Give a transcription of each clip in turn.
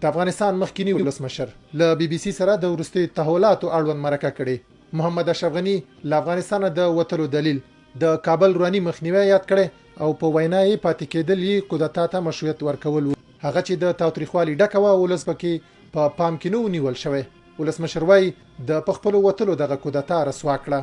د افغانستان مخکینی ولسمشر له بي بي سي سره د وروستي تحولاتو اړوند مرکه کړې. محمد اشرف غني له افغانستان د وتلو دلیل د کابل رواني مخنیوي یاد کړي او په وینا یې پاتې کېدل یې کودتا ته مشروعیت ورکول. هغه چې د تاوتریخوالي ډکه وه ولس پکې په پام کې نه ونیول شوی. ولسمشر وایي د پخپلو وتلو دغه کودتا رسوا کړه.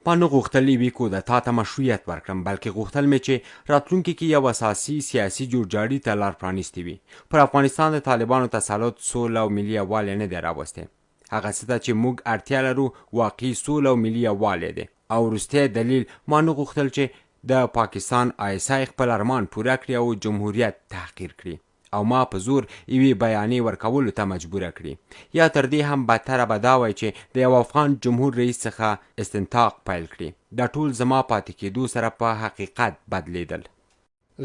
ما نه غوښتل یوې کودتا ته مشروعیت ورکړم، بلکې غوښتل مې چې راتلونکي کې یو اساسي سیاسي جوړجاړي ته لار پرانیستې وي. پر افغانستان د طالبانو تسلط سوله او ملي یووالی نه دی راوستی. هغه څه ته چې موږ اړتیا لرو واقعي سوله او ملي یووالی دی. او وروستی دلیل ما نه غوښتل چې د پاکستان ISI خپل ارمان پوره کړي او جمهوریت تحقیر کړي او ما په زور یوې بیانیې ورکولو ته مجبوره کړي. یا تر دې هم بدتره به دا وای چې د یو افغان جمهور رئیس څخه استنطاق پیل کړي. دا ټول زما پاتې کېدو سره په حقیقت بدلیدل.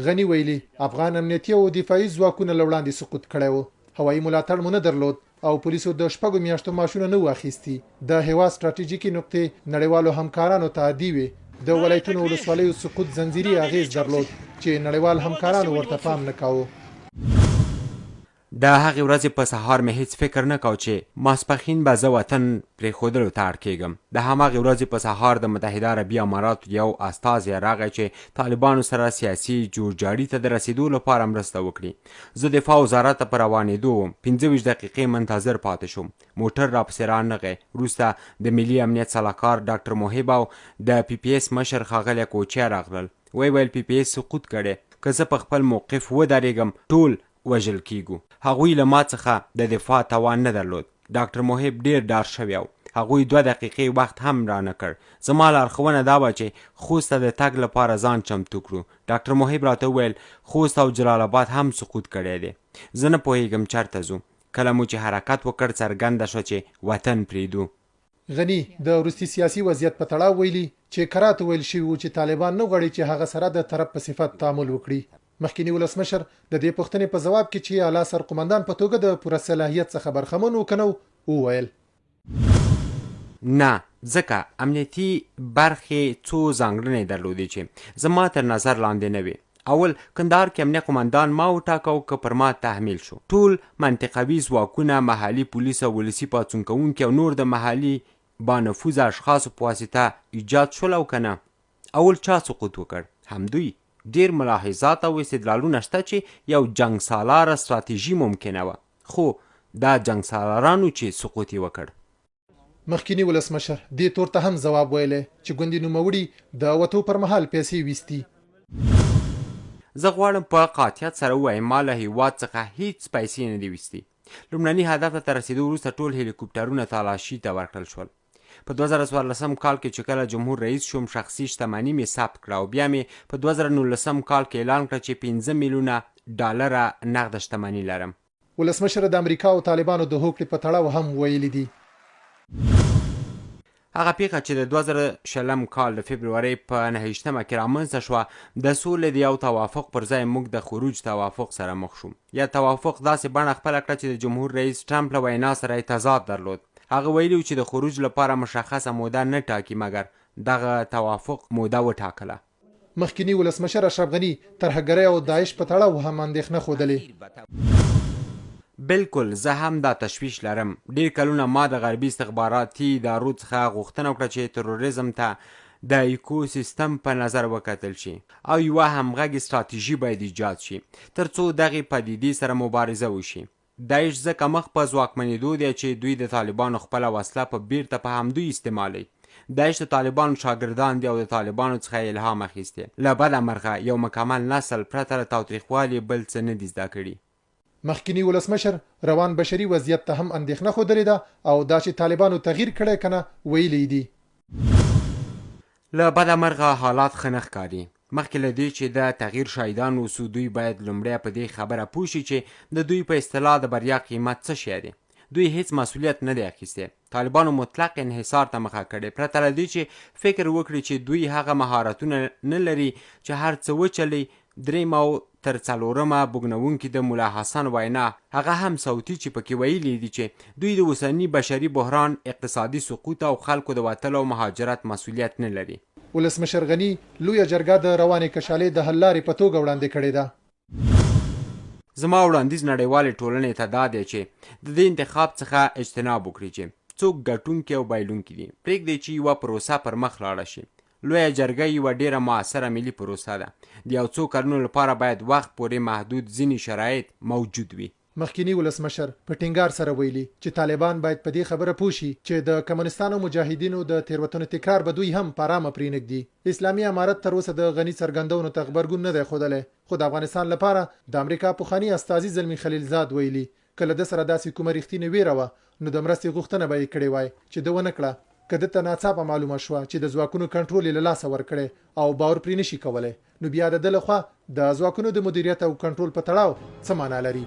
غني ویلي افغان امنیتي او دفاعي ځواکونه له وړاندې سقوط کړی و. هوایي ملاتړ مو نه درلود او پولیسو د 6 میاشتو معاشونه نه واخیستي. د هیواد ستراتیژیکي نقطې نړیوالو همکارانو ته عادي وي. د ولایتونو ولسوالیو سقوط زنجیري اغیز درلود چې نړیوال همکارانو ورته پام نه کاوه. د هغې ورځې په سهار مې هیڅ فکر نه کو چې ماسپښین به زه وطن پرېښودلو ته اړ کېږم. د هماغې ورځې په سهار د متحده عربي اماراتو یو استازی راغی چې طالبانو سره سیاسي جوړجاړي ته د رسېدو لپاره مرسته وکړي. زه دفاع وزارت ته په روانېدو وم. 15 دقیقې منتظر پاتې شوم. موټر راپسې رانغی. وروسته د ملي امنیت سلاکار ډاکټر محب او د PPS مشر ښاغلی کوچیا راغلل. ویل PPS سقوط کړی. که زه په خپل موقف ودرېږم ټول وژل کیږو. هغوی له ما څخه د دفاع توان نه درلود. ډاکټر محب ډیر ډار شوی و. هغوی 2 دقیقې وخت هم را نه کړ. زما لارښوونه دا وه چې خوست ته د تګ لپاره ځان چمتو کړو. ډاکټر محب راته وویل خوست او جلال آباد هم سقوط کړی دی. زه نه پوهیږم چېرته ځو. کله مو چې حرکت وکړ څرګنده شوه چې وطن پرېږدو. غني د وروستي سیاسي وضعیت په تړاو ویلي چې کراته ویل شوي وو چې طالبان نه غواړي چې هغه سره د طرف په صفت تعامل وکړي. مخکینی ولسمشر د دې پوښتنې په ځواب کې چې اعلی سرقومندان په توګه د پوره صلاحیت څخه برخمن وکنو وویل نه، ځکه امنیتي برخې څو ځانګړنې درلودې چې زما تر نظر لاندې نه وي. اول کندهار کې امنیه قومندان ما وټاکو که پر ما تحمیل شو. ټول منطقوي ځواکونه، محلي پولیس او ولسي پاڅون کوونکي او نور د محلي بانفوذ اشخاصو په واسطه ایجاد شول او که نه. اول چا سقوط وکړ؟ همدوی. ډیر ملاحظات او استدلالونه شته چې یو جنگ سالاره ستراتیژي ممکنه وه، خو دا جنگ سالارانو چې سقوط یې وکړ. مخکینی ولسمشر دې تور ته هم ځواب ویلی چې ګوندي نوموړي د وتو پر مهال پیسې ویستي. زه غواړم په قاطعیت سره ووایم ما له هېواد څخه هیڅ پیسې نه دي ویستي. لومړني هدف ته رسېدو وروسته ټول هلیکوپټرونه تالاشي ته ورکړل شول. په 2014 کال کې چې کله جمهور رئیس شوم شخصي شتمني مې ثبت کړه او بیا مې په 2019 کال کې اعلان کړه چې 15 میلیونه ډالره نقد شتمني لرم. ولسمشر د امریکا او طالبانو د هوکړې په تړاو هم ویلي دي. هغه پیښه چې د 2020 کال د فبرورۍ په 29 کې رامنځته شوه د سولې د یو توافق پر ځای موږ د خروج توافق سره مخ شوم. یا توافق داسې بڼه خپله کړه چې د جمهور رئیس ټرمپ له وینا سره تضاد درلود. هغه ویلي چې د خروج لپاره مشخصه موده نه ټاکي، مګر دغه توافق موده وټاکله. مخکینی ولسمشر اشرف غني ترهګرۍ او داعش په تړاو هم اندېښنه ښودلې. بالکل، زه هم دا تشویش لرم. ډیر کلونه ما د غربي استخباراتي ادارو څخه غوښتنه وکړه چې تروریزم ته د ایکو سیستم په نظر وکتل شي او یوه همغږې ستراتیژي باید ایجاد شي تر څو دغې پدیدې سره مبارزه وشي. داعش ځکه مخ په ځواکمنېدو دی چې دوی د طالبانو خپله وسله په بیرته په همدوی استعمالوي. داعش د طالبانو شاګردان دي او د طالبانو څخه الهام اخیستی. له بده مرغه یو مکمل نسل پرته له تاوتریخوالي بل څه نه دي زده کړي. مخکینی ولسمشر روان بشري وضعیت ته هم اندېښنه ښودلې ده او دا چې طالبانو تغییر کړی که نه ویلي دي. له بده مرغه حالات ښه نه ښکاري. مخکې له دې چې د تغییر شاهدان اوسو دوی باید لومړی په دې خبره پوه شي چې د دوی په اصطلاح د بریا قیمت څه شی دی. دوی هیڅ مسؤلیت نه دی اخیستی. طالبانو مطلق انحصار ته مخه کړې پرته له دې چې فکر وکړي چې دوی هغه مهارتونه نه لري چې هر څه وچلي. درېیم او تر څلورمه بوږنوونکي د ملا حسن وینا هغه هم صوتي چې پکې ویلي دي چې دوی د اوسني بشري بحران، اقتصادي سقوط او خلکو د وتلو او مهاجرت مسؤلیت نه لري. ولسمشر غني لویه جرګه د روانې کشالې د حل لارې په توګه وړاندې کړې ده. زما وړاندیز نړیوالې ټولنې ته دا دی چې د دې انتخاب څخه اجتناب وکړي چې څوک ګټونکي او بایلونکي دي. پرېږدئ چې یوه پروسه پر مخ لاړه شي. لویه جرګه یوه ډیره مؤثره ملي پروسه ده. د یو څو کلونو لپاره باید وخت پورې محدود ځینې شرایط موجود وي. مخکینی ولسمشر په ټینګار سره ویلي چې طالبان باید په دې خبره پوه شي چې د کمونستانو مجاهدینو د تیروتنو تکرار به دوی هم په آرامه پرېنږدي. اسلامي امارت تر اوسه د غني څرګندونو ته غبرګون نه دی ښودلی، خو د افغانستان لپاره د امریکا پخواني استازي زلمي خلیلزاد ویلي کله د سره داسې کومه رښتینې ویره وه نو د مرستې غوښتنه به یې کړې وای چې ده ونه کړه. که ده ته ناڅاپه معلومه شوه چې د ځواکونو کنټرول یې له لاسه ورکړی او باور پرې نشي کولی، نو بیا د ده لخوا د ځواکونو د مدیریت او کنټرول په تړاو څه معنا لري؟